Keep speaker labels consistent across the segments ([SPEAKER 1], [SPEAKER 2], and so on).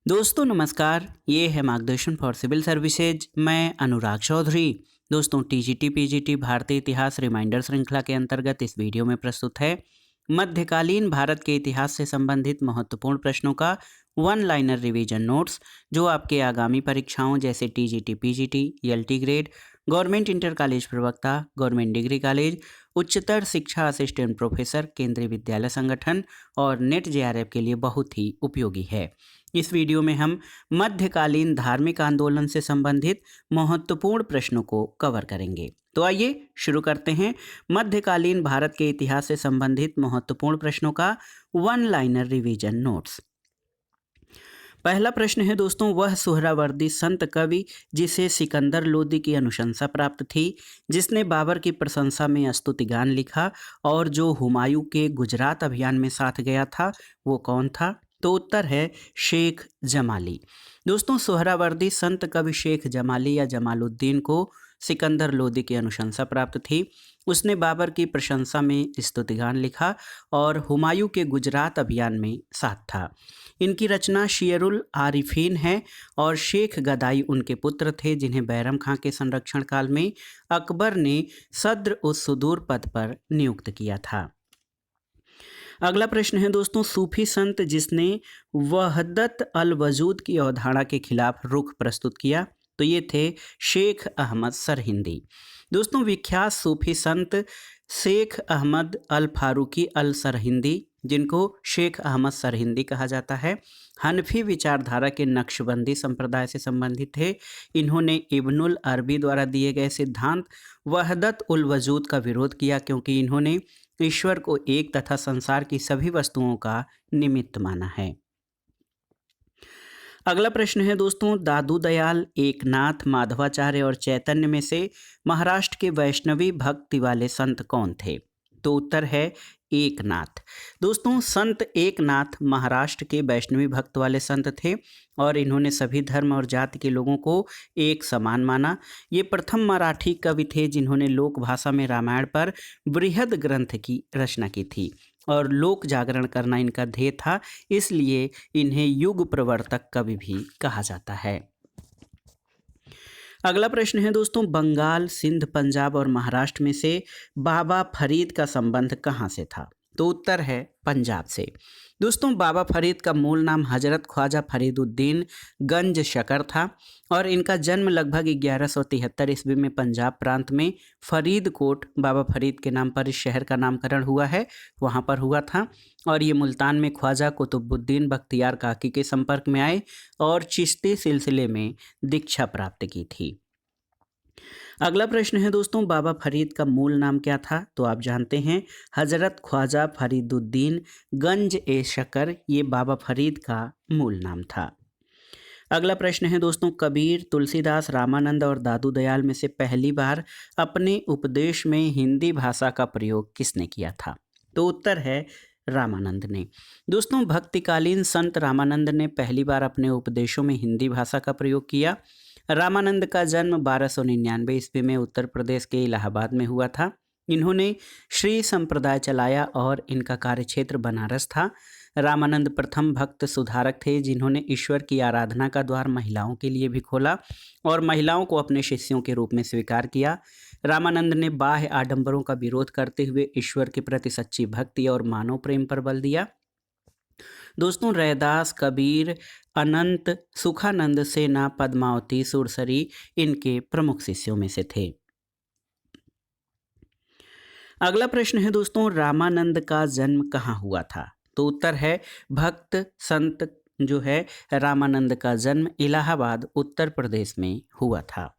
[SPEAKER 1] दोस्तों नमस्कार, ये है मार्गदर्शन फॉर सिविल सर्विसेज। मैं अनुराग चौधरी। दोस्तों टीजीटी पीजीटी भारतीय इतिहास रिमाइंडर श्रृंखला के अंतर्गत इस वीडियो में प्रस्तुत है मध्यकालीन भारत के इतिहास से संबंधित महत्वपूर्ण प्रश्नों का वन लाइनर रिवीजन नोट्स, जो आपके आगामी परीक्षाओं जैसे TGT PGT, LT grade, government inter college प्रवक्ता, गवर्नमेंट डिग्री कॉलेज, उच्चतर शिक्षा असिस्टेंट प्रोफेसर, केंद्रीय विद्यालय संगठन और नेट जेआरएफ के लिए बहुत ही उपयोगी है। इस वीडियो में हम मध्यकालीन धार्मिक आंदोलन से संबंधित महत्वपूर्ण प्रश्नों को कवर करेंगे। तो आइए शुरू करते हैं मध्यकालीन भारत के इतिहास से संबंधित महत्वपूर्ण प्रश्नों का वन लाइनर रिवीजन नोट्स। पहला प्रश्न है दोस्तों, वह सुहरावर्दी संत कवि जिसे सिकंदर लोदी की अनुशंसा प्राप्त थी, जिसने बाबर की प्रशंसा में स्तुतिगान लिखा और जो हुमायूं के गुजरात अभियान में साथ गया था, वो कौन था? तो उत्तर है शेख जमाली। दोस्तों सोहरावर्दी संत कवि शेख जमाली या जमालुद्दीन को सिकंदर लोदी की अनुशंसा प्राप्त थी। उसने बाबर की प्रशंसा में स्तुतिगान लिखा और हुमायूं के गुजरात अभियान में साथ था। इनकी रचना शियरुल आरिफीन है और शेख गदाई उनके पुत्र थे, जिन्हें बैरम खां के संरक्षण काल में अकबर ने सद्र उस सुदूर पद पर नियुक्त किया था। अगला प्रश्न है दोस्तों, सूफी संत जिसने वहदत अल वजूद की अवधारणा के खिलाफ रुख प्रस्तुत किया, तो ये थे शेख अहमद सरहिंदी। दोस्तों विख्यात सूफी संत शेख अहमद अल फारूकी अल सरहिंदी, जिनको शेख अहमद सरहिंदी कहा जाता है, हनफी विचारधारा के नक्शबंदी संप्रदाय से संबंधित थे। इन्होंने इब्नुल अरबी द्वारा दिए गए सिद्धांत वहदत उल वजूद का विरोध किया, क्योंकि इन्होंने ईश्वर को एक तथा संसार की सभी वस्तुओं का निमित्त माना है। अगला प्रश्न है दोस्तों, दादू दयाल, एकनाथ, माधवाचार्य और चैतन्य में से महाराष्ट्र के वैष्णवी भक्ति वाले संत कौन थे? तो उत्तर है एकनाथ। दोस्तों संत एकनाथ महाराष्ट्र के वैष्णवी भक्त वाले संत थे और इन्होंने सभी धर्म और जाति के लोगों को एक समान माना। ये प्रथम मराठी कवि थे जिन्होंने लोक भाषा में रामायण पर बृहद ग्रंथ की रचना की थी और लोक जागरण करना इनका ध्येय था, इसलिए इन्हें युग प्रवर्तक कवि भी कहा जाता है। अगला प्रश्न है दोस्तों, बंगाल, सिंध, पंजाब और महाराष्ट्र में से बाबा फरीद का संबंध कहाँ से था? तो उत्तर है पंजाब से। दोस्तों बाबा फरीद का मूल नाम हजरत ख्वाजा फरीदुद्दीन गंज शकर था और इनका जन्म लगभग 1173 ईस्वी में पंजाब प्रांत में फरीदकोट, बाबा फरीद के नाम पर इस शहर का नामकरण हुआ है, वहाँ पर हुआ था। और ये मुल्तान में ख्वाजा कुतुबुद्दीन बख्तियार काकी के संपर्क में आए और चिश्ती सिलसिले में दीक्षा प्राप्त की थी। अगला प्रश्न है दोस्तों, बाबा फरीद का मूल नाम क्या था? तो आप जानते हैं हजरत ख्वाजा फरीदुद्दीन गंज ए शकर, ये बाबा फरीद का मूल नाम था। अगला प्रश्न है दोस्तों, कबीर, तुलसीदास, रामानंद और दादू दयाल में से पहली बार अपने उपदेश में हिंदी भाषा का प्रयोग किसने किया था? तो उत्तर है रामानंद ने। दोस्तों भक्तिकालीन संत रामानंद ने पहली बार अपने उपदेशों में हिंदी भाषा का प्रयोग किया। रामानंद का जन्म 1299 ईस्वी में उत्तर प्रदेश के इलाहाबाद में हुआ था। इन्होंने श्री संप्रदाय चलाया और इनका कार्यक्षेत्र बनारस था। रामानंद प्रथम भक्त सुधारक थे जिन्होंने ईश्वर की आराधना का द्वार महिलाओं के लिए भी खोला और महिलाओं को अपने शिष्यों के रूप में स्वीकार किया। रामानंद ने बाह्य आडंबरों का विरोध करते हुए ईश्वर के प्रति सच्ची भक्ति और मानव प्रेम पर बल दिया। दोस्तों रैदास, कबीर, अनंत, सुखानंद, सेना, पद्मावती, सुरसरी इनके प्रमुख शिष्यों में से थे। अगला प्रश्न है दोस्तों, रामानंद का जन्म कहाँ हुआ था? तो उत्तर है भक्त संत जो है रामानंद का जन्म इलाहाबाद उत्तर प्रदेश में हुआ था।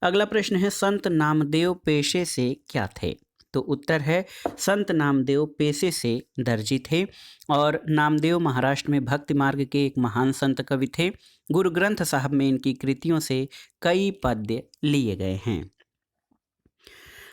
[SPEAKER 1] अगला प्रश्न है, संत नामदेव पेशे से क्या थे? तो उत्तर है संत नामदेव पेशे से दर्जी थे और नामदेव महाराष्ट्र में भक्ति मार्ग के एक महान संत कवि थे। गुरु ग्रंथ साहब में इनकी कृतियों से कई पद्य लिए गए हैं।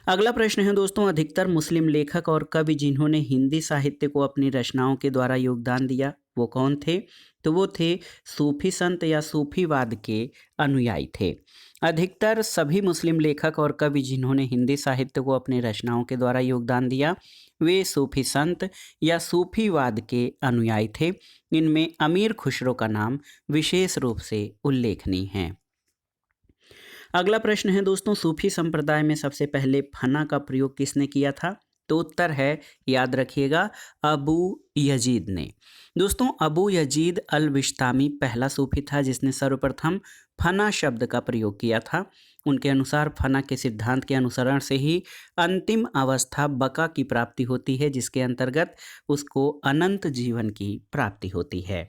[SPEAKER 1] अगला प्रश्न है दोस्तों, अधिकतर मुस्लिम लेखक और कवि जिन्होंने हिंदी साहित्य को अपनी रचनाओं के द्वारा योगदान दिया वो कौन थे? तो वो थे सूफी संत या सूफीवाद के अनुयायी थे। अधिकतर सभी मुस्लिम लेखक और कवि जिन्होंने हिंदी साहित्य को अपने रचनाओं के द्वारा योगदान दिया वे सूफी संत या सूफीवाद के अनुयायी थे। इनमें अमीर खुसरो का नाम विशेष रूप से उल्लेखनीय है। अगला प्रश्न है दोस्तों, सूफी संप्रदाय में सबसे पहले फना का प्रयोग किसने किया था? तो उत्तर है, याद रखिएगा, अबू यजीद ने। दोस्तों, अबू यजीद अल विश्तामी पहला सूफी था जिसने सर्वप्रथम फना शब्द का प्रयोग किया था। उनके अनुसार फना के सिद्धांत के अनुसरण से ही अंतिम अवस्था बका की प्राप्ति होती है, जिसके अंतर्गत उसको अनंत जीवन की प्राप्ति होती है।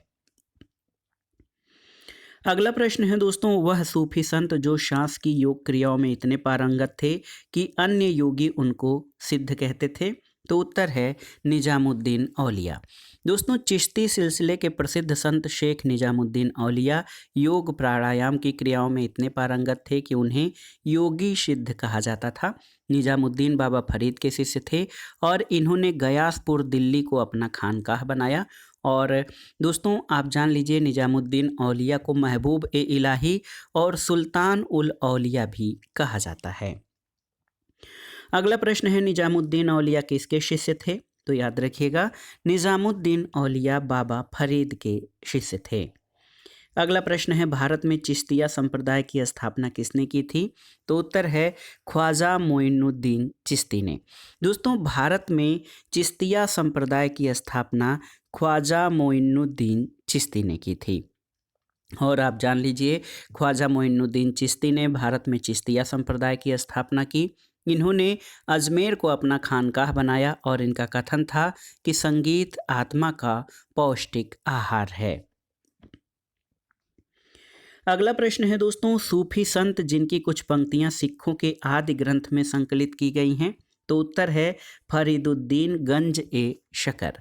[SPEAKER 1] अगला प्रश्न है दोस्तों, वह सूफी संत जो सांस की योग क्रियाओं में इतने पारंगत थे कि अन्य योगी उनको सिद्ध कहते थे? तो उत्तर है, निजामुद्दीन औलिया। दोस्तों, चिश्ती सिलसिले के प्रसिद्ध संत शेख निजामुद्दीन औलिया योग प्राणायाम की क्रियाओं में इतने पारंगत थे कि उन्हें योगी सिद्ध कहा जाता था। निजामुद्दीन बाबा फरीद के शिष्य थे और इन्होंने गयासपुर दिल्ली को अपना खानकाह बनाया। और दोस्तों, आप जान लीजिए, निजामुद्दीन औलिया को महबूब ए इलाही और सुल्तान उल औलिया भी कहा जाता है। अगला प्रश्न है, निजामुद्दीन औलिया किसके शिष्य थे? तो याद रखिएगा, निजामुद्दीन औलिया बाबा फरीद के शिष्य थे। अगला प्रश्न है, भारत में चिश्तिया संप्रदाय की स्थापना किसने की थी? तो उत्तर है, ख्वाजा मोइनुद्दीन चिश्ती ने। दोस्तों, भारत में चिश्तिया संप्रदाय की स्थापना ख्वाजा मोइनुद्दीन चिश्ती ने की थी। और आप जान लीजिए, ख्वाजा मोइनुद्दीन चिश्ती ने भारत में चिश्तिया संप्रदाय की स्थापना की। इन्होंने अजमेर को अपना खानकाह बनाया और इनका कथन था कि संगीत आत्मा का पौष्टिक आहार है। अगला प्रश्न है दोस्तों, सूफी संत जिनकी कुछ पंक्तियां सिखों के आदि ग्रंथ में संकलित की गई हैं? तो उत्तर है, फरीदुद्दीन गंज ए शकर।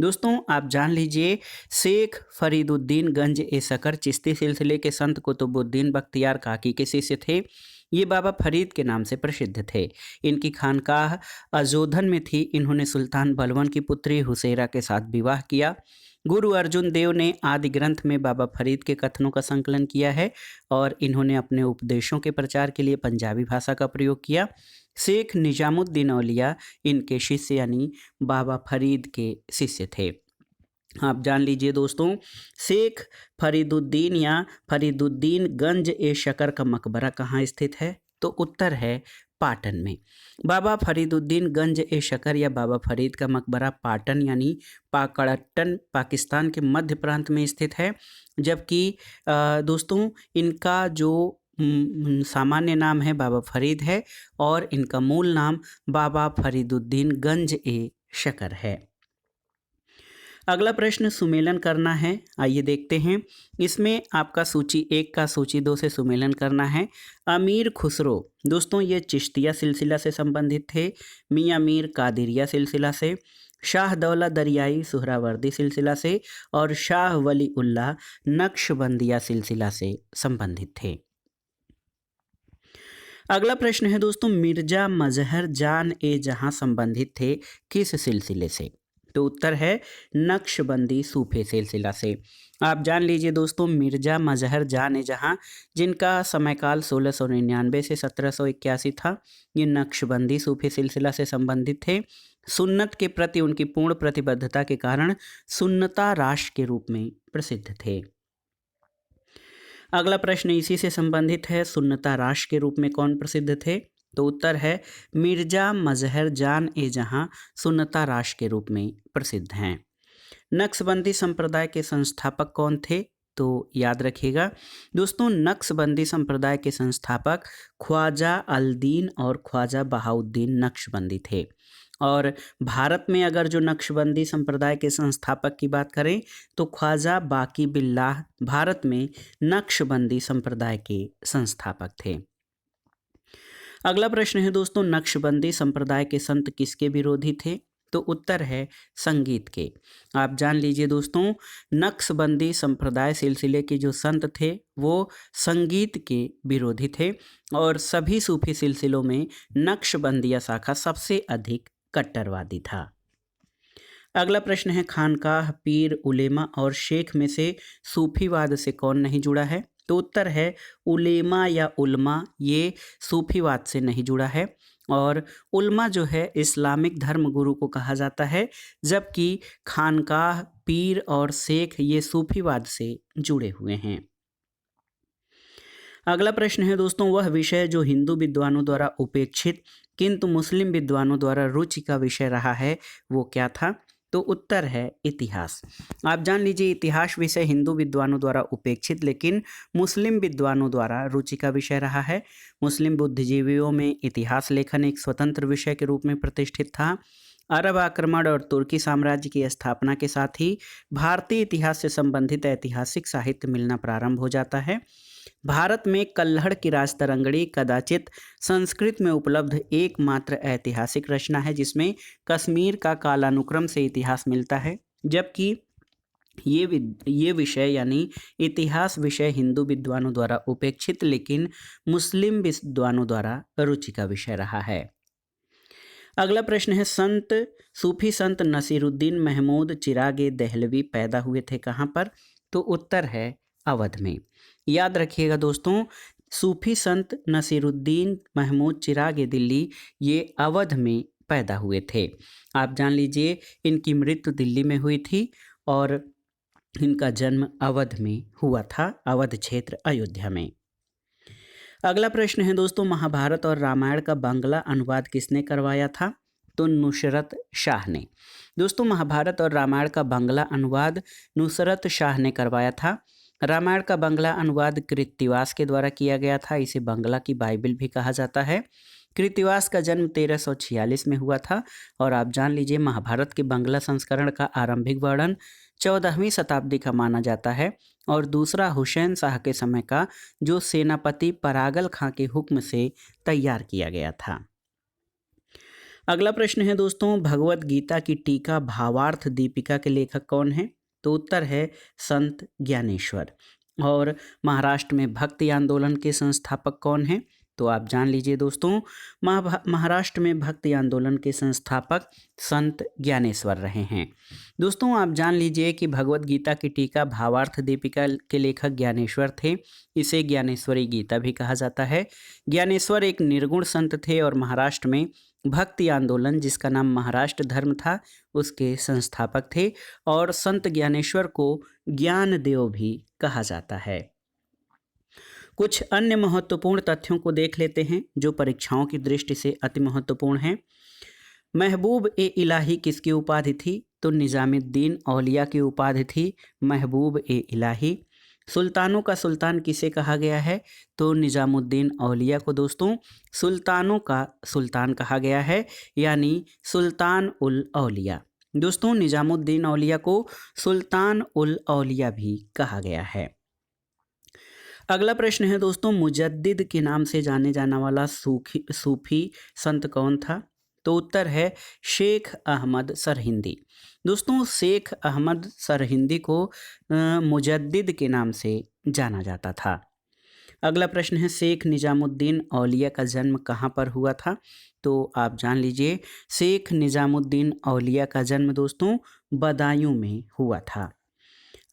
[SPEAKER 1] दोस्तों, आप जान लीजिए, शेख फरीदुद्दीन गंज ए शकर चिश्ती सिलसिले के संत कुतुबुद्दीन बख्तियार काकी के शिष्य थे। ये बाबा फरीद के नाम से प्रसिद्ध थे। इनकी खानकाह अजोधन में थी। इन्होंने सुल्तान बलवन की पुत्री हुसैरा के साथ विवाह किया। गुरु अर्जुन देव ने आदि ग्रंथ में बाबा फरीद के कथनों का संकलन किया है और इन्होंने अपने उपदेशों के प्रचार के लिए पंजाबी भाषा का प्रयोग किया। शेख निजामुद्दीन औलिया इनके शिष्य यानी बाबा फरीद के शिष्य थे। आप जान लीजिए दोस्तों, शेख फरीदुद्दीन या फरीदुद्दीन गंज ए शकर का मकबरा कहाँ स्थित है? तो उत्तर है, पाटन में। बाबा फरीदुद्दीन गंज ए शकर या बाबा फरीद का मकबरा पाटन यानी पाकड़ट्टन पाकिस्तान के मध्य प्रांत में स्थित है। जबकि दोस्तों, इनका जो सामान्य नाम है बाबा फरीद है और इनका मूल नाम बाबा फरीदुद्दीन गंज ए शकर है। अगला प्रश्न सुमेलन करना है, आइए देखते हैं। इसमें आपका सूची 1 का सूची 2 से सुमेलन करना है। अमीर खुसरो, दोस्तों ये चिश्तिया सिलसिला से संबंधित थे। मियाँ मीर कादिरिया सिलसिला से, शाह दौला दरियाई सुहरावर्दी सिलसिला से और शाह वली उल्लाह नक्शबंदिया सिलसिला से संबंधित थे। अगला प्रश्न है दोस्तों, मिर्जा मजहर जान ए जहां संबंधित थे किस सिलसिले से? तो उत्तर है, नक्शबंदी सूफी सिलसिला से। आप जान लीजिए दोस्तों, मिर्जा मजहर जान ए जहां जिनका समयकाल 1699 से 1781 था, ये नक्शबंदी सूफी सिलसिला से संबंधित थे। सुन्नत के प्रति उनकी पूर्ण प्रतिबद्धता के कारण सुन्नता राष्ट्र के रूप में प्रसिद्ध थे। अगला प्रश्न इसी से संबंधित है, सुन्नता राष्ट्र के रूप में कौन प्रसिद्ध थे? तो उत्तर है, मिर्जा मजहर जान ए जहां सुन्नता राष्ट्र के रूप में प्रसिद्ध हैं। नक्शबंदी संप्रदाय के संस्थापक कौन थे? तो याद रखिएगा दोस्तों, नक्शबंदी संप्रदाय के संस्थापक ख्वाजा अल-दीन और ख्वाजा बहाउद्दीन नक्शबंदी थे। और भारत में अगर जो नक्शबंदी संप्रदाय के संस्थापक की बात करें तो ख्वाजा बाकी बिल्लाह भारत में नक्शबंदी संप्रदाय के संस्थापक थे। अगला प्रश्न है दोस्तों, नक्शबंदी संप्रदाय के संत किसके विरोधी थे? तो उत्तर है, संगीत के। आप जान लीजिए दोस्तों, नक्शबंदी संप्रदाय सिलसिले के जो संत थे वो संगीत के विरोधी थे और सभी सूफी सिलसिलों में नक्शबंदिया शाखा सबसे अधिक कट्टरवादी था। अगला प्रश्न है, खानकाह पीर उलेमा और शेख में से सूफीवाद से कौन नहीं जुड़ा है? तो उत्तर है, उलेमा या उलमा ये सूफीवाद से नहीं जुड़ा है। और उल्मा जो है इस्लामिक धर्म गुरु को कहा जाता है, जबकि खानकाह, पीर और शेख ये सूफीवाद से जुड़े हुए हैं। अगला प्रश्न है दोस्तों, वह विषय जो हिंदू विद्वानों द्वारा उपेक्षित किंतु मुस्लिम विद्वानों द्वारा रुचि का विषय रहा है वो क्या था? तो उत्तर है इतिहास। आप जान लीजिए, इतिहास विषय हिंदू विद्वानों द्वारा उपेक्षित लेकिन मुस्लिम विद्वानों द्वारा रुचि का विषय रहा है। मुस्लिम बुद्धिजीवियों में इतिहास लेखन एक स्वतंत्र विषय के रूप में प्रतिष्ठित था। अरब आक्रमण और तुर्की साम्राज्य की स्थापना के साथ ही भारतीय इतिहास से संबंधित ऐतिहासिक साहित्य मिलना प्रारंभ हो जाता है। भारत में कल्हड़ की राजतरंगिणी कदाचित संस्कृत में उपलब्ध एकमात्र ऐतिहासिक रचना है जिसमें कश्मीर का कालानुक्रम से इतिहास मिलता है, जबकि ये विषय यानी इतिहास विषय हिंदू विद्वानों द्वारा उपेक्षित लेकिन मुस्लिम विद्वानों द्वारा रुचि का विषय रहा है। अगला प्रश्न है, सूफी संत नसीरुद्दीन महमूद चिरागे दहलवी पैदा हुए थे कहाँ पर? तो उत्तर है अवध में। याद रखिएगा दोस्तों, सूफी संत नसीरुद्दीन महमूद चिरागे दिल्ली ये अवध में पैदा हुए थे। आप जान लीजिए, इनकी मृत्यु दिल्ली में हुई थी और इनका जन्म अवध में हुआ था, अवध क्षेत्र अयोध्या में। अगला प्रश्न है दोस्तों, महाभारत और रामायण का बांग्ला अनुवाद किसने करवाया था? तो नुसरत शाह ने। दोस्तों, महाभारत और रामायण का बांग्ला अनुवाद नुसरत शाह ने करवाया था। रामायण का बांग्ला अनुवाद कृत्तिवास के द्वारा किया गया था। इसे बांग्ला की बाइबल भी कहा जाता है। कृत्तिवास का जन्म 1346 में हुआ था और आप जान लीजिए, महाभारत के बांग्ला संस्करण का आरंभिक वर्णन 14वीं शताब्दी का माना जाता है और दूसरा हुसैन शाह के समय का, जो सेनापति परागल खां के हुक्म से तैयार किया गया था। अगला प्रश्न है दोस्तों, भगवत गीता की टीका भावार्थ दीपिका के लेखक कौन है? तो उत्तर है संत ज्ञानेश्वर। और महाराष्ट्र में भक्ति आंदोलन के संस्थापक कौन हैं? तो आप जान लीजिए दोस्तों, महाराष्ट्र में भक्ति आंदोलन के संस्थापक संत ज्ञानेश्वर रहे हैं। दोस्तों, आप जान लीजिए कि भगवत गीता की टीका भावार्थ दीपिका के लेखक ज्ञानेश्वर थे। इसे ज्ञानेश्वरी गीता भी कहा जाता है। ज्ञानेश्वर एक निर्गुण संत थे और महाराष्ट्र में भक्ति आंदोलन, जिसका नाम महाराष्ट्र धर्म था, उसके संस्थापक थे और संत ज्ञानेश्वर को ज्ञान देव भी कहा जाता है। कुछ अन्य महत्वपूर्ण तथ्यों को देख लेते हैं जो परीक्षाओं की दृष्टि से अति महत्वपूर्ण हैं। महबूब ए इलाही किसकी उपाधि थी? तो निजामुद्दीन औलिया की उपाधि थी महबूब ए इलाही। सुल्तानों का सुल्तान किसे कहा गया है? तो निजामुद्दीन औलिया को दोस्तों सुल्तानों का सुल्तान कहा गया है, यानी सुल्तान उल औलिया। दोस्तों, निजामुद्दीन औलिया को सुल्तान उल औलिया भी कहा गया है। अगला प्रश्न है दोस्तों, मुजद्दिद के नाम से जाने जाने वाला सूफी संत कौन था? तो उत्तर है शेख अहमद सरहिंदी। दोस्तों, शेख अहमद सरहिंदी को मुजद्दिद के नाम से जाना जाता था। अगला प्रश्न है, शेख निजामुद्दीन औलिया का जन्म कहाँ पर हुआ था? तो आप जान लीजिए, शेख निजामुद्दीन औलिया का जन्म दोस्तों बदायूं में हुआ था।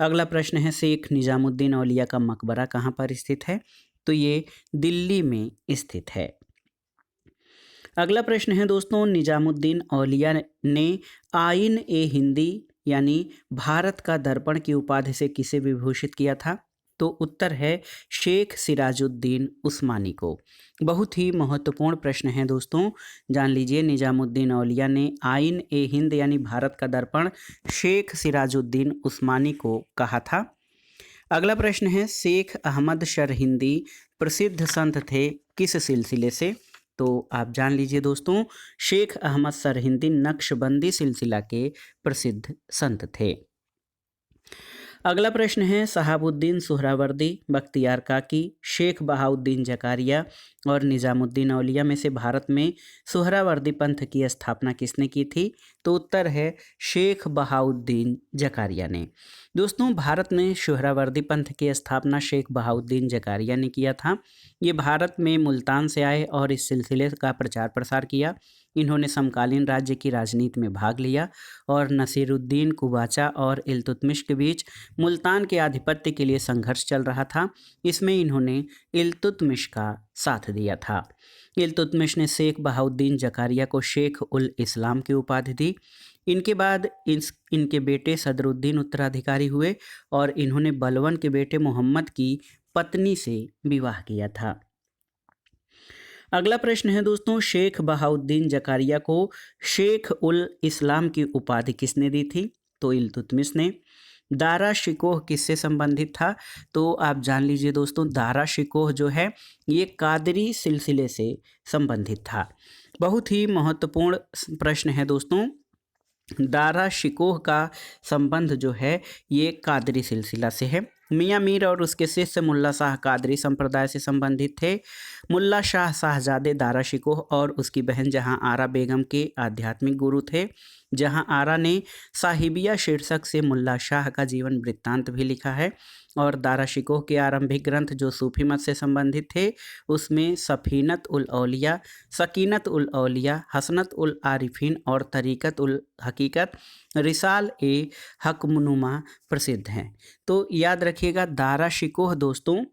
[SPEAKER 1] अगला प्रश्न है, शेख निजामुद्दीन औलिया का मकबरा कहाँ पर स्थित है? तो ये दिल्ली में स्थित है। अगला प्रश्न है दोस्तों, निजामुद्दीन औलिया ने आइन ए हिंदी यानी भारत का दर्पण की उपाधि से किसे विभूषित किया था? तो उत्तर है शेख सिराजुद्दीन उस्मानी को। बहुत ही महत्वपूर्ण प्रश्न है दोस्तों, जान लीजिए, निजामुद्दीन औलिया ने आइन ए हिंद यानी भारत का दर्पण शेख सिराजुद्दीन उस्मानी को कहा था। अगला प्रश्न है, शेख अहमद सरहिंदी प्रसिद्ध संत थे किस सिलसिले से? तो आप जान लीजिए दोस्तों, शेख अहमद सरहिंदी नक्शबंदी सिलसिला के प्रसिद्ध संत थे। अगला प्रश्न है, शहाबुद्दीन सुहरावर्दी, बख्तियार काकी, शेख बहाउद्दीन जकारिया और निजामुद्दीन औलिया में से भारत में सुहरावर्दी पंथ की स्थापना किसने की थी? तो उत्तर है शेख बहाउद्दीन जकारिया ने। दोस्तों, भारत में सुहरावर्दी पंथ की स्थापना शेख बहाउद्दीन जकारिया ने किया था। ये भारत में मुल्तान से आए और इस सिलसिले का प्रचार प्रसार किया। इन्होंने समकालीन राज्य की राजनीति में भाग लिया और नसीरुद्दीन कुबाचा और इल्तुतमिश के बीच मुल्तान के आधिपत्य के लिए संघर्ष चल रहा था। इसमें इन्होंने इल्तुतमिश का साथ दिया था। इल्तुतमिश ने शेख बहाउद्दीन जकारिया को शेख उल इस्लाम की उपाधि दी। इनके बाद इनके बेटे सदरुद्दीन उत्तराधिकारी हुए और इन्होंने बलवन के बेटे मोहम्मद की पत्नी से विवाह किया था। अगला प्रश्न है दोस्तों, शेख बहाउद्दीन जकारिया को शेख उल इस्लाम की उपाधि किसने दी थी? तो इल्तुतमिश ने। दारा शिकोह किससे संबंधित था? तो आप जान लीजिए दोस्तों, दारा शिकोह जो है ये कादरी सिलसिले से संबंधित था। बहुत ही महत्वपूर्ण प्रश्न है दोस्तों। दारा शिकोह का संबंध जो है ये कादरी सिलसिला से है। मियाँ मीर और उसके शिष्य मुल्ला शाह कादरी संप्रदाय से संबंधित थे। मुल्ला शाह शाहजादे दारा शिकोह और उसकी बहन जहां आरा बेगम के आध्यात्मिक गुरु थे। जहां आरा ने साहिबिया शीर्षक से मुल्ला शाह का जीवन वृत्तांत भी लिखा है और दारा शिकोह के आरंभिक ग्रंथ जो सूफी मत से संबंधित थे उसमें सफीनत उल औलिया, सकीनत उल औलिया, हसनत उल आरिफीन और तरीकत उल हकीकत, रिसाल ए हकमुनुमा प्रसिद्ध हैं। तो याद रखिएगा दारा शिकोह दोस्तों,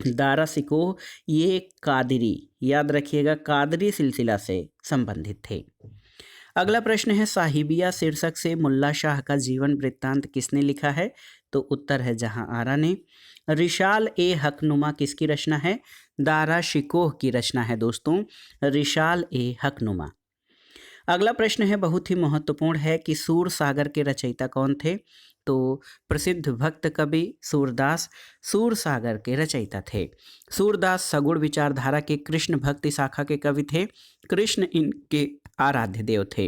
[SPEAKER 1] दारा शिकोह ये कादरी, याद रखिएगा कादरी सिलसिला से संबंधित थे। अगला प्रश्न है, साहिबिया शीर्षक से मुल्ला शाह का जीवन वृत्तांत किसने लिखा है? तो उत्तर है जहां आरा ने। रिशाल ए हकनुमा किसकी रचना है? दारा शिकोह की रचना है दोस्तों, रिशाल ए हकनुमा। अगला प्रश्न है बहुत ही महत्वपूर्ण है कि सूर सागर के रचयिता कौन थे? तो प्रसिद्ध भक्त कवि सूरदास सूर सागर के रचयिता थे। सूरदास सगुण विचारधारा के कृष्ण भक्ति शाखा के कवि थे। कृष्ण इनके आराध्य देव थे।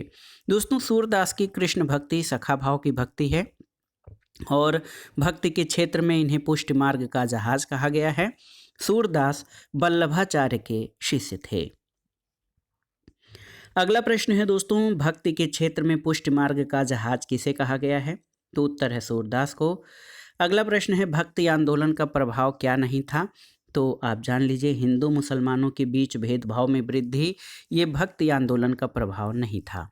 [SPEAKER 1] दोस्तों सूरदास की कृष्ण भक्ति सखा भाव की भक्ति है और भक्ति के क्षेत्र में इन्हें पुष्टि मार्ग का जहाज कहा गया है। सूरदास वल्लभाचार्य के शिष्य थे। अगला प्रश्न है दोस्तों, भक्ति के क्षेत्र में पुष्टि मार्ग का जहाज किसे कहा गया है? तो उत्तर है सूरदास को। अगला प्रश्न है, भक्ति आंदोलन का प्रभाव क्या नहीं था? तो आप जान लीजिए, हिंदू मुसलमानों के बीच भेदभाव में वृद्धि, ये भक्ति आंदोलन का प्रभाव नहीं था।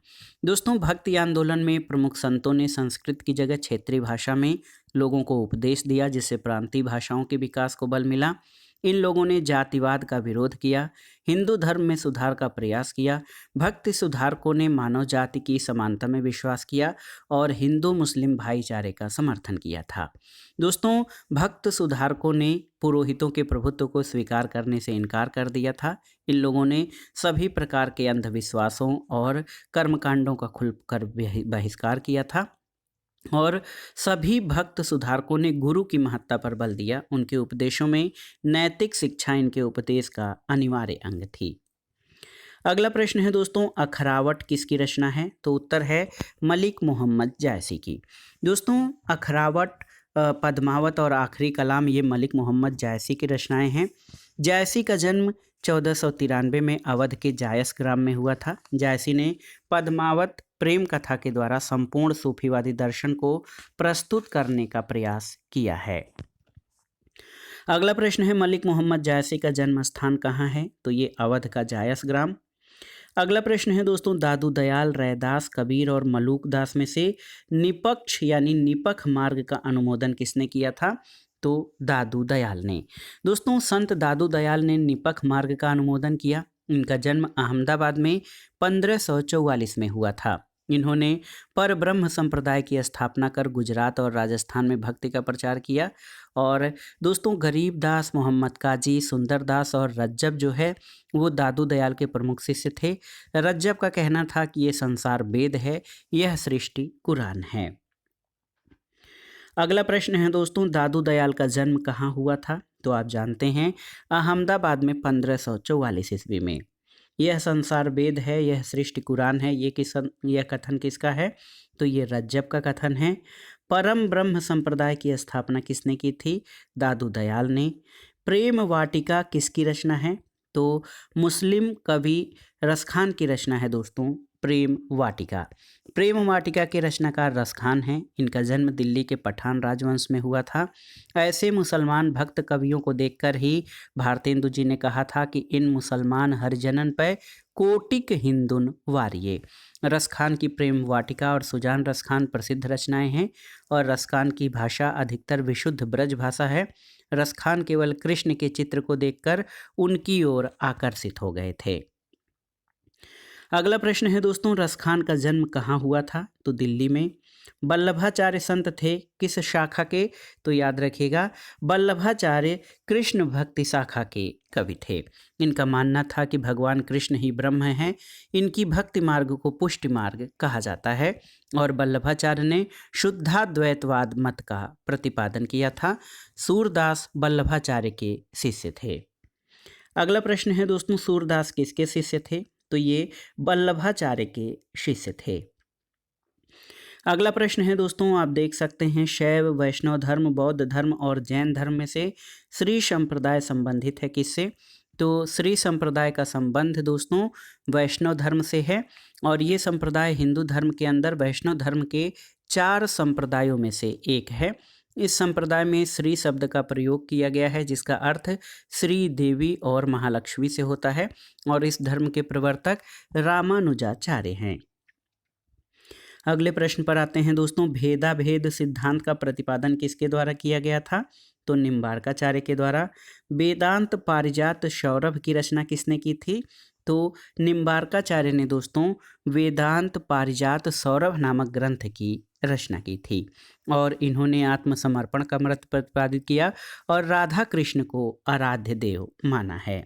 [SPEAKER 1] दोस्तों भक्ति आंदोलन में प्रमुख संतों ने संस्कृत की जगह क्षेत्रीय भाषा में लोगों को उपदेश दिया, जिससे प्रांतीय भाषाओं के विकास को बल मिला। इन लोगों ने जातिवाद का विरोध किया, हिंदू धर्म में सुधार का प्रयास किया। भक्ति सुधारकों ने मानव जाति की समानता में विश्वास किया और हिंदू मुस्लिम भाईचारे का समर्थन किया था। दोस्तों भक्त सुधारकों ने पुरोहितों के प्रभुत्व को स्वीकार करने से इनकार कर दिया था। इन लोगों ने सभी प्रकार के अंधविश्वासों और कर्मकांडों का खुलकर बहिष्कार किया था और सभी भक्त सुधारकों ने गुरु की महत्ता पर बल दिया। उनके उपदेशों में नैतिक शिक्षा इनके उपदेश का अनिवार्य अंग थी। अगला प्रश्न है दोस्तों, अखरावट किसकी रचना है? तो उत्तर है मलिक मोहम्मद जायसी की। दोस्तों अखरावट, पद्मावत और आखिरी कलाम ये मलिक मोहम्मद जायसी की रचनाएं हैं। जायसी का जन्म 1493 में अवध के जायस ग्राम में हुआ था। जायसी ने पद्मावत प्रेम कथा के द्वारा संपूर्ण सूफीवादी दर्शन को प्रस्तुत करने का प्रयास किया है। अगला प्रश्न है, मलिक मोहम्मद जायसी का जन्म स्थान कहाँ है? तो ये अवध का जायस ग्राम। अगला प्रश्न है दोस्तों, दादू दयाल, रैदास, कबीर और मलूक दास में से निपक्ष यानी निपख मार्ग का अनुमोदन किसने किया था? तो दादू दयाल ने। दोस्तों संत दादू दयाल ने निपख मार्ग का अनुमोदन किया। इनका जन्म अहमदाबाद में 1544 में हुआ था। इन्होंने पर ब्रह्म संप्रदाय की स्थापना कर गुजरात और राजस्थान में भक्ति का प्रचार किया। और दोस्तों गरीबदास, मोहम्मद काजी, सुंदरदास और रज्जब जो है वो दादू दयाल के प्रमुख शिष्य थे। रज्जब का कहना था कि ये संसार वेद है, यह सृष्टि कुरान है। अगला प्रश्न है दोस्तों, दादू दयाल का जन्म कहाँ हुआ था? तो आप जानते हैं अहमदाबाद में 1544 ईस्वी में। यह संसार वेद है, यह सृष्टि कुरान है, यह कथन किसका है? तो ये रज्जब का कथन है। परम ब्रह्म संप्रदाय की स्थापना किसने की थी? दादू दयाल ने। प्रेम वाटिका किसकी रचना है? तो मुस्लिम कवि रसखान की रचना है दोस्तों प्रेम वाटिका। प्रेम वाटिका के रचनाकार रस खान हैं। इनका जन्म दिल्ली के पठान राजवंश में हुआ था। ऐसे मुसलमान भक्त कवियों को देखकर ही भारतेंदु जी ने कहा था कि इन मुसलमान हरिजनन पे कोटिक हिंदुन वारिये। रस खान की प्रेम वाटिका और सुजान रस खान प्रसिद्ध रचनाएं हैं और रस खान की भाषा अधिकतर विशुद्ध ब्रज भाषा है। रस खान केवल कृष्ण के चित्र को देखकर उनकी ओर आकर्षित हो गए थे। अगला प्रश्न है दोस्तों, रस खान का जन्म कहाँ हुआ था? तो दिल्ली में। वल्लभाचार्य संत थे किस शाखा के? तो याद रखिएगा, वल्लभाचार्य कृष्ण भक्ति शाखा के कवि थे। इनका मानना था कि भगवान कृष्ण ही ब्रह्म हैं। इनकी भक्ति मार्ग को पुष्टि मार्ग कहा जाता है और वल्लभाचार्य ने शुद्धाद्वैतवाद मत का प्रतिपादन किया था। सूरदास वल्लभाचार्य के शिष्य थे। अगला प्रश्न है दोस्तों, सूरदास किसके शिष्य थे? तो ये वल्लभाचार्य के शिष्य थे। अगला प्रश्न है दोस्तों, आप देख सकते हैं, शैव वैष्णव धर्म, बौद्ध धर्म और जैन धर्म में से श्री संप्रदाय संबंधित है किससे? तो श्री संप्रदाय का संबंध दोस्तों वैष्णव धर्म से है और ये संप्रदाय हिंदू धर्म के अंदर वैष्णव धर्म के 4 संप्रदायों में से एक है। इस संप्रदाय में श्री शब्द का प्रयोग किया गया है जिसका अर्थ श्री देवी और महालक्ष्मी से होता है और इस धर्म के प्रवर्तक रामानुजाचार्य हैं। अगले प्रश्न पर आते हैं दोस्तों, भेदा भेद सिद्धांत का प्रतिपादन किसके द्वारा किया गया था? तो निम्बार्काचार्य के द्वारा। वेदांत पारिजात सौरभ की रचना किसने की थी? तो निम्बार्काचार्य ने दोस्तों वेदांत पारिजात सौरभ नामक ग्रंथ की रचना की थी और इन्होंने आत्मसमर्पण का व्रत प्रतिपादित किया और राधा कृष्ण को आराध्य देव माना है।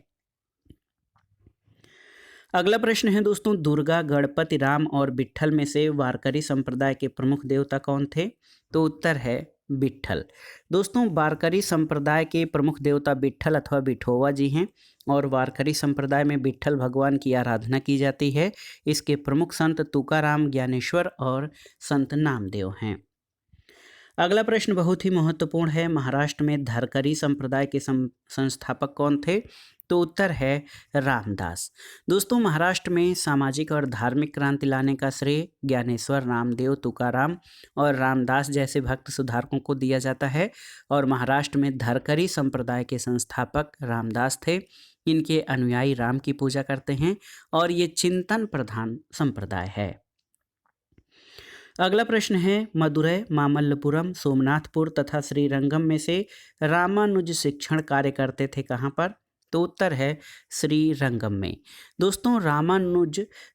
[SPEAKER 1] अगला प्रश्न है दोस्तों, दुर्गा, गणपति, राम और विट्ठल में से वारकरी संप्रदाय के प्रमुख देवता कौन थे? तो उत्तर है विट्ठल। दोस्तों वारकरी संप्रदाय के प्रमुख देवता विट्ठल अथवा विठोवा जी हैं और वारकरी संप्रदाय में विट्ठल भगवान की आराधना की जाती है। इसके प्रमुख संत तुकाराम, ज्ञानेश्वर और संत नामदेव हैं। अगला प्रश्न बहुत ही महत्वपूर्ण है, महाराष्ट्र में धरकरी संप्रदाय के संस्थापक कौन थे? तो उत्तर है रामदास। दोस्तों महाराष्ट्र में सामाजिक और धार्मिक क्रांति लाने का श्रेय ज्ञानेश्वर, नामदेव, तुकाराम और रामदास जैसे भक्त सुधारकों को दिया जाता है और महाराष्ट्र में धरकरी संप्रदाय के संस्थापक रामदास थे। इनके अनुयायी राम की पूजा करते हैं और ये चिंतन प्रधान संप्रदाय है। अगला प्रश्न है, मदुरै, मामल्लपुरम, सोमनाथपुर तथा श्रीरंगम में से रामानुज शिक्षण कार्य करते थे कहाँ पर? तो उत्तर है श्रीरंगम में। दोस्तों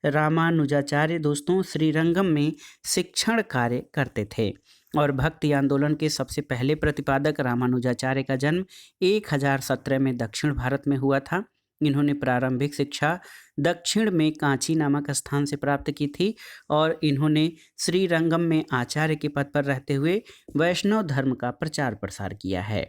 [SPEAKER 1] रामानुजाचार्य दोस्तों श्रीरंगम में शिक्षण कार्य करते थे और भक्ति आंदोलन के सबसे पहले प्रतिपादक रामानुजाचार्य का जन्म 1017 में दक्षिण भारत में हुआ था। इन्होंने प्रारंभिक शिक्षा दक्षिण में कांची नामक स्थान से प्राप्त की थी और इन्होंने श्रीरंगम में आचार्य के पद पर रहते हुए वैष्णव धर्म का प्रचार प्रसार किया है।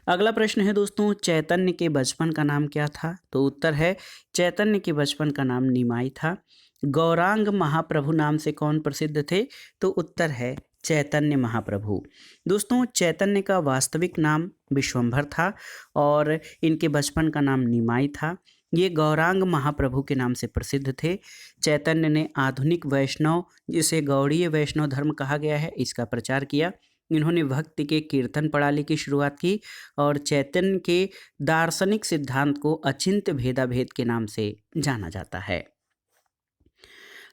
[SPEAKER 1] अगला प्रश्न है दोस्तों, चैतन्य के बचपन का नाम क्या था? तो उत्तर है चैतन्य के बचपन का नाम निमाई था। गौरांग महाप्रभु नाम से कौन प्रसिद्ध थे? तो उत्तर है चैतन्य महाप्रभु। दोस्तों चैतन्य का वास्तविक नाम विश्वंभर था और इनके बचपन का नाम निमाई था। ये गौरांग महाप्रभु के नाम से प्रसिद्ध थे। चैतन्य ने आधुनिक वैष्णव, जिसे गौड़ीय वैष्णव धर्म कहा गया है, इसका प्रचार किया। इन्होंने भक्ति के कीर्तन प्रणाली की शुरुआत की और चैतन्य के दार्शनिक सिद्धांत को अचिंत्य भेदाभेद के नाम से जाना जाता है।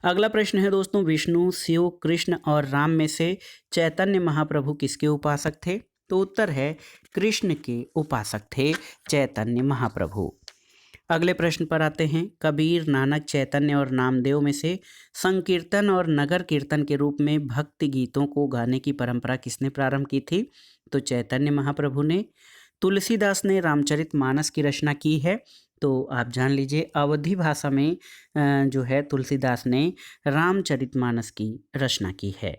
[SPEAKER 1] अगला प्रश्न है दोस्तों, विष्णु, शिव, कृष्ण और राम में से चैतन्य महाप्रभु किसके उपासक थे? तो उत्तर है कृष्ण के उपासक थे चैतन्य महाप्रभु। अगले प्रश्न पर आते हैं, कबीर, नानक, चैतन्य और नामदेव में से संकीर्तन और नगर कीर्तन के रूप में भक्ति गीतों को गाने की परंपरा किसने प्रारंभ की थी? तो चैतन्य महाप्रभु ने। तुलसीदास ने रामचरितमानस की रचना की है। तो आप जान लीजिए अवधी भाषा में जो है तुलसीदास ने रामचरितमानस की रचना की है।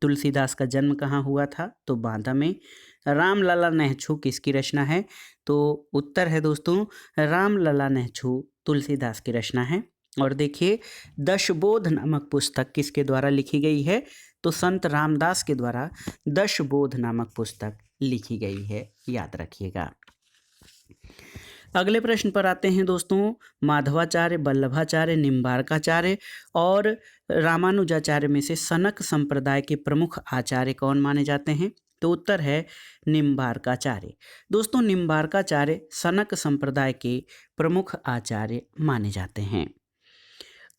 [SPEAKER 1] तुलसीदास का जन्म कहाँ हुआ था? तो बांदा में। रामलला नेहछू किसकी रचना है? तो उत्तर है दोस्तों रामलला नेहछू तुलसीदास की रचना है। और देखिए दशबोध नामक पुस्तक किसके द्वारा लिखी गई है? तो संत रामदास के द्वारा दशबोध नामक पुस्तक लिखी गई है, याद रखिएगा। अगले प्रश्न पर आते हैं दोस्तों। माधवाचार्य, वल्लभाचार्य, निम्बार्काचार्य और रामानुजाचार्य में से सनक संप्रदाय के प्रमुख आचार्य कौन माने जाते हैं? तो उत्तर है निम्बार्काचार्य। दोस्तों निम्बार्काचार्य सनक संप्रदाय के प्रमुख आचार्य माने जाते हैं।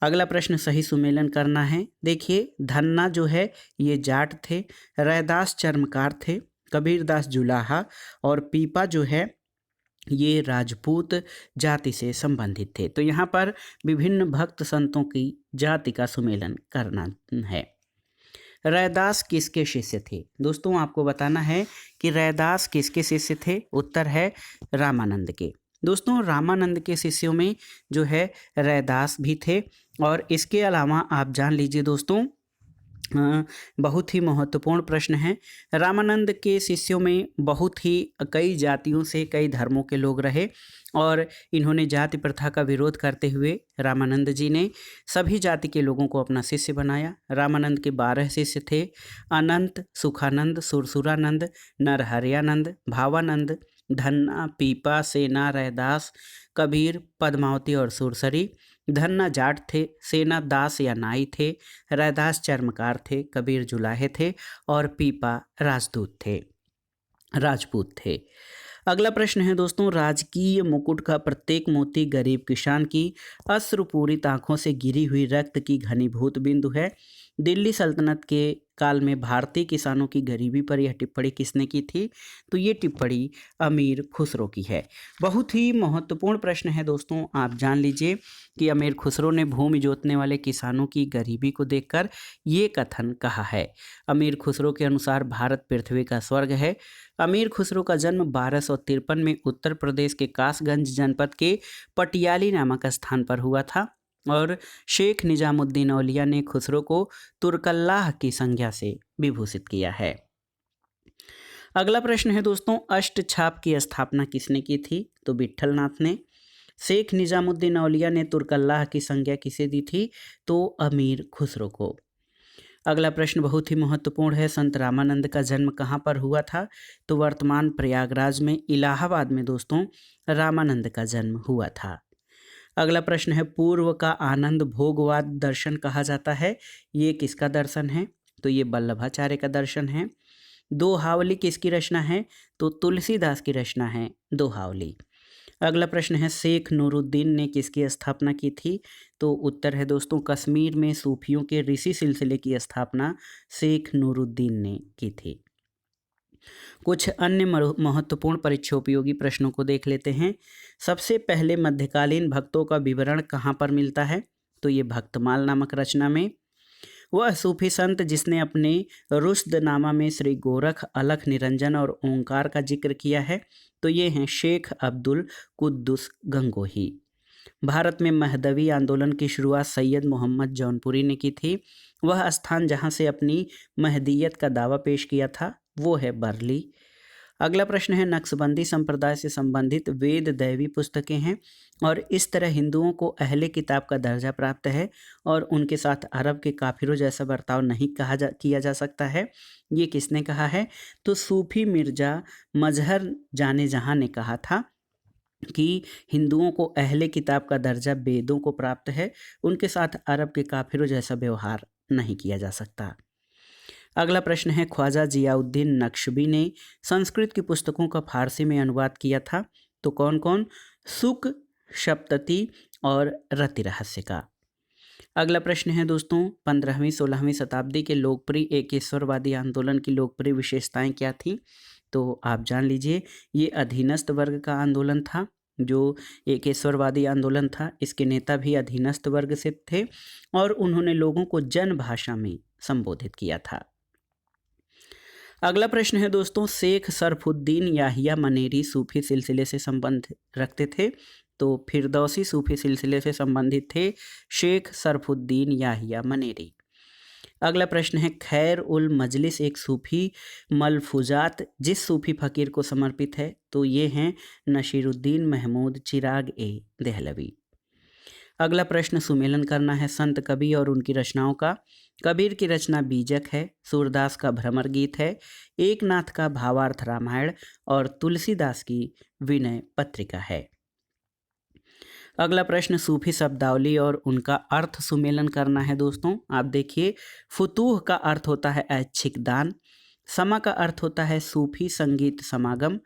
[SPEAKER 1] अगला प्रश्न सही सुमेलन करना है। देखिए धन्ना जो है ये जाट थे, रैदास चर्मकार थे, कबीरदास जुलाहा और पीपा जो है ये राजपूत जाति से संबंधित थे। तो यहाँ पर विभिन्न भक्त संतों की जाति का सुमेलन करना है। रैदास किसके शिष्य थे? दोस्तों आपको बताना है कि रैदास किसके शिष्य थे। उत्तर है रामानंद के। दोस्तों रामानंद के शिष्यों में जो है रैदास भी थे। और इसके अलावा आप जान लीजिए दोस्तों, बहुत ही महत्वपूर्ण प्रश्न है। रामानंद के शिष्यों में बहुत ही कई जातियों से, कई धर्मों के लोग रहे और इन्होंने जाति प्रथा का विरोध करते हुए रामानंद जी ने सभी जाति के लोगों को अपना शिष्य बनाया। रामानंद के 12 शिष्य थे। अनंत, सुखानंद, सुरसुरानंद, नरहरियानंद, भावानंद, धन्ना, पीपा, सेना, रैदास, कबीर, पद्मावती और सुरसरी। धन्ना जाट थे, सेना दास या नाई थे, रैदास चर्मकार थे, कबीर जुलाहे थे और पीपा राजपूत थे। अगला प्रश्न है दोस्तों, राजकीय मुकुट का प्रत्येक मोती गरीब किसान की अश्रुपूरित आंखों से गिरी हुई रक्त की घनीभूत बिंदु है। दिल्ली सल्तनत के काल में भारतीय किसानों की गरीबी पर यह टिप्पणी किसने की थी? तो ये टिप्पणी अमीर खुसरो की है। बहुत ही महत्वपूर्ण प्रश्न है दोस्तों, आप जान लीजिए कि अमीर खुसरो ने भूमि जोतने वाले किसानों की गरीबी को देखकर ये कथन कहा है। अमीर खुसरो के अनुसार भारत पृथ्वी का स्वर्ग है। अमीर खुसरो का जन्म 1253 में उत्तर प्रदेश के कासगंज जनपद के पटियाली नामक स्थान पर हुआ था और शेख निजामुद्दीन औलिया ने खुसरो को तुर्कल्लाह की संज्ञा से विभूषित किया है। अगला प्रश्न है दोस्तों, अष्टछाप की स्थापना किसने की थी? तो विट्ठलनाथ ने। शेख निजामुद्दीन औलिया ने तुर्कल्लाह की संज्ञा किसे दी थी? तो अमीर खुसरो को। अगला प्रश्न बहुत ही महत्वपूर्ण है, संत रामानंद का जन्म कहाँ पर हुआ था? तो वर्तमान प्रयागराज में, इलाहाबाद में दोस्तों रामानंद का जन्म हुआ था। अगला प्रश्न है, पूर्व का आनंद भोगवाद दर्शन कहा जाता है, ये किसका दर्शन है? तो ये वल्लभाचार्य का दर्शन है। दोहावली किसकी रचना है? तो तुलसीदास की रचना है दोहावली। अगला प्रश्न है, शेख नूरुद्दीन ने किसकी स्थापना की थी? तो उत्तर है दोस्तों कश्मीर में सूफियों के ऋषि सिलसिले की स्थापना शेख नूरुद्दीन ने की थी। कुछ अन्य महत्वपूर्ण परीक्षा उपयोगी प्रश्नों को देख लेते हैं। सबसे पहले मध्यकालीन भक्तों का विवरण कहाँ पर मिलता है? तो ये भक्तमाल नामक रचना में। वह सूफी संत जिसने अपने रुश्दनामा में श्री गोरख, अलख निरंजन और ओंकार का जिक्र किया है, तो ये हैं शेख अब्दुल कुद्दुस गंगोही। भारत में महदवी आंदोलन की शुरुआत सैयद मोहम्मद जौनपुरी ने की थी। वह स्थान जहाँ से अपनी महदियत का दावा पेश किया था वो है बरली। अगला प्रश्न है, नक्शबंदी संप्रदाय से संबंधित वेद दैवी पुस्तकें हैं और इस तरह हिंदुओं को अहले किताब का दर्जा प्राप्त है और उनके साथ अरब के काफिरों जैसा बर्ताव नहीं किया जा सकता है। ये किसने कहा है? तो सूफी मिर्जा मजहर जाने जहाँ ने कहा था कि हिंदुओं को अहले किताब का दर्जा वेदों को प्राप्त है, उनके साथ अरब के काफिरों जैसा व्यवहार नहीं किया जा सकता। अगला प्रश्न है, ख्वाजा जियाउद्दीन नक्शबी ने संस्कृत की पुस्तकों का फारसी में अनुवाद किया था, तो कौन कौन? सुक, सप्तती और रति रहस्य का। अगला प्रश्न है दोस्तों, 15वीं-16वीं शताब्दी के लोकप्रिय एकेश्वरवादी आंदोलन की लोकप्रिय विशेषताएं क्या थीं? तो आप जान लीजिए, ये अधीनस्थ वर्ग का आंदोलन था। जो एकेश्वरवादी आंदोलन था इसके नेता भी अधीनस्थ वर्ग से थे और उन्होंने लोगों को जन भाषा में संबोधित किया था। अगला प्रश्न है दोस्तों, शेख सरफुद्दीन याहिया मनेरी सूफी सिलसिले से संबंध रखते थे, तो फिरदौसी सूफी सिलसिले से संबंधित थे शेख सरफुद्दीन याहिया मनेरी। अगला प्रश्न है, खैर उल मजलिस एक सूफी मलफूजात जिस सूफी फ़कीर को समर्पित है, तो ये हैं नशीरुद्दीन महमूद चिराग ए देहलवी। अगला प्रश्न सुमेलन करना है संत कबीर और उनकी रचनाओं का। कबीर की रचना बीजक है, सूरदास का भ्रमर गीत है, एकनाथ का भावार्थ रामायण और तुलसीदास की विनय पत्रिका है। अगला प्रश्न सूफी शब्दावली और उनका अर्थ सुमेलन करना है दोस्तों। आप देखिए, फुतूह का अर्थ होता है ऐच्छिक दान, समा का अर्थ होता है सूफी संगीत समागम,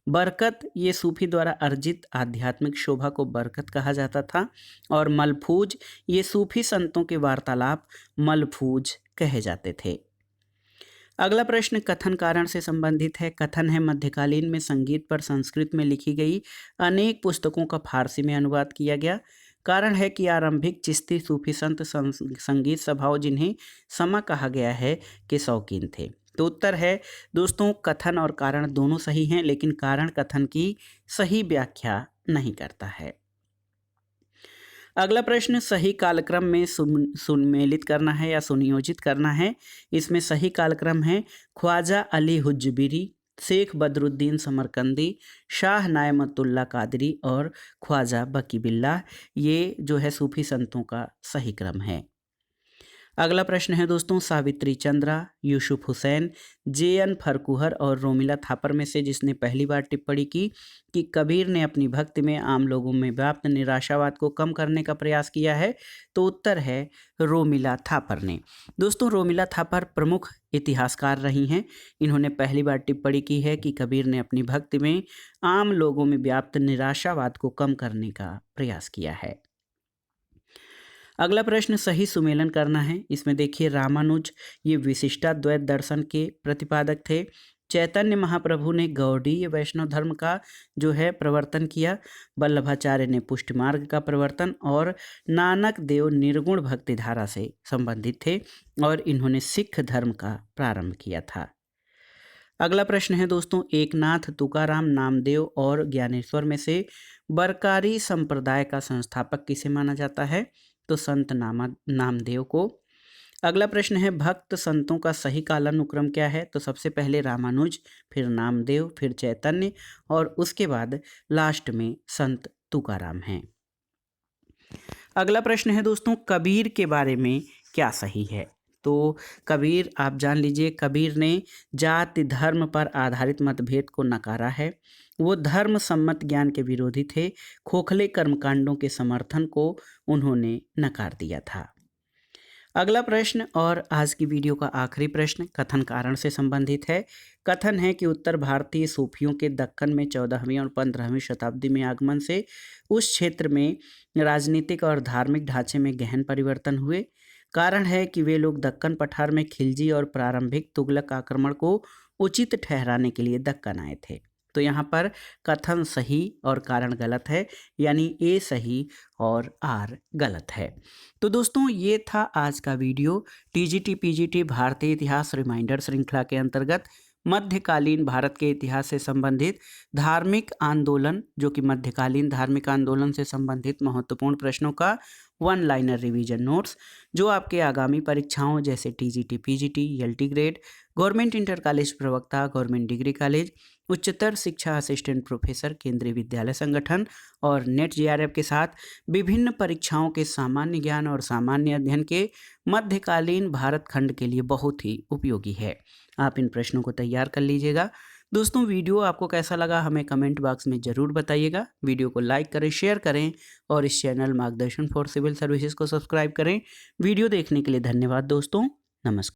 [SPEAKER 1] बरकत ये सूफी द्वारा अर्जित आध्यात्मिक शोभा को बरकत कहा जाता था, और मलफूज ये सूफी संतों के वार्तालाप मलफूज कहे जाते थे। अगला प्रश्न कथन कारण से संबंधित है। कथन है मध्यकालीन में संगीत पर संस्कृत में लिखी गई अनेक पुस्तकों का फारसी में अनुवाद किया गया। कारण है कि आरंभिक चिश्ती सूफी संत संगीत सभाओं जिन्हें समा कहा गया है के शौकीन थे। तो उत्तर है दोस्तों कथन और कारण दोनों सही हैं, लेकिन कारण कथन की सही व्याख्या नहीं करता है। अगला प्रश्न सही कालक्रम में सुमेलित करना है या सुनियोजित करना है। इसमें सही कालक्रम है ख्वाजा अली हुज्जबीरी, शेख बदरुद्दीन समरकंदी, शाह नायमतुल्ला कादरी और ख्वाजा बकी बिल्लाह। ये जो है सूफी संतों का सही क्रम है। अगला प्रश्न है दोस्तों सावित्री चंद्रा, यूसुफ हुसैन, जे.एन. फरकुहर और रोमिला थापर में से जिसने पहली बार टिप्पणी की कि कबीर ने अपनी भक्ति में आम लोगों में व्याप्त निराशावाद को कम करने का प्रयास किया है। तो उत्तर है रोमिला थापर ने। दोस्तों रोमिला थापर प्रमुख इतिहासकार रही हैं। इन्होंने पहली बार टिप्पणी की है कि कबीर ने अपनी भक्ति में आम लोगों में व्याप्त निराशावाद को कम करने का प्रयास किया है। अगला प्रश्न सही सुमेलन करना है। इसमें देखिए रामानुज ये विशिष्टाद्वैत दर्शन के प्रतिपादक थे। चैतन्य महाप्रभु ने गौड़ीय वैष्णव धर्म का जो है प्रवर्तन किया। वल्लभाचार्य ने पुष्टि मार्ग का प्रवर्तन, और नानक देव निर्गुण भक्ति धारा से संबंधित थे और इन्होंने सिख धर्म का प्रारंभ किया था। अगला प्रश्न है दोस्तों एकनाथ, तुकाराम, नामदेव और ज्ञानेश्वर में से बरकारी संप्रदाय का संस्थापक किसे माना जाता है। तो संत नामदेव को। अगला प्रश्न है भक्त संतों का सही कालानुक्रम क्या है। तो सबसे पहले रामानुज, फिर नामदेव, फिर चैतन्य और उसके बाद लास्ट में संत तुकाराम हैं। अगला प्रश्न है दोस्तों कबीर के बारे में क्या सही है। तो कबीर आप जान लीजिए, कबीर ने जाति धर्म पर आधारित मतभेद को नकारा है। वो धर्म सम्मत ज्ञान के विरोधी थे। खोखले कर्मकांडों के समर्थन को उन्होंने नकार दिया था। अगला प्रश्न और आज की वीडियो का आखिरी प्रश्न कथन कारण से संबंधित है। कथन है कि उत्तर भारतीय सूफियों के दक्कन में 14वीं और 15वीं शताब्दी में आगमन से उस क्षेत्र में राजनीतिक और धार्मिक ढांचे में गहन परिवर्तन हुए। कारण है कि वे लोग दक्कन पठार में खिलजी और प्रारंभिक तुगलक आक्रमण को उचित ठहराने के लिए दक्कन आए थे। तो यहाँ पर कथन सही और कारण गलत है, यानी ए सही और आर गलत है। तो दोस्तों ये था आज का वीडियो। टीजीटी पीजीटी भारतीय इतिहास रिमाइंडर श्रृंखला के अंतर्गत मध्यकालीन भारत के इतिहास से संबंधित धार्मिक आंदोलन, जो कि मध्यकालीन धार्मिक आंदोलन से संबंधित महत्वपूर्ण प्रश्नों का वन लाइनर रिवीजन नोट्स, जो आपके आगामी परीक्षाओं जैसे TGT PGT, LT grade, government inter college प्रवक्ता, गवर्नमेंट डिग्री कॉलेज, उच्चतर शिक्षा असिस्टेंट प्रोफेसर, केंद्रीय विद्यालय संगठन और नेट जेआरएफ के साथ विभिन्न परीक्षाओं के सामान्य ज्ञान और सामान्य अध्ययन के मध्यकालीन भारत खंड के लिए बहुत ही उपयोगी है। आप इन प्रश्नों को तैयार कर लीजिएगा। दोस्तों वीडियो आपको कैसा लगा हमें कमेंट बॉक्स में ज़रूर बताइएगा। वीडियो को लाइक करें, शेयर करें और इस चैनल मार्गदर्शन फॉर सिविल सर्विसेज को सब्सक्राइब करें। वीडियो देखने के लिए धन्यवाद दोस्तों। नमस्कार।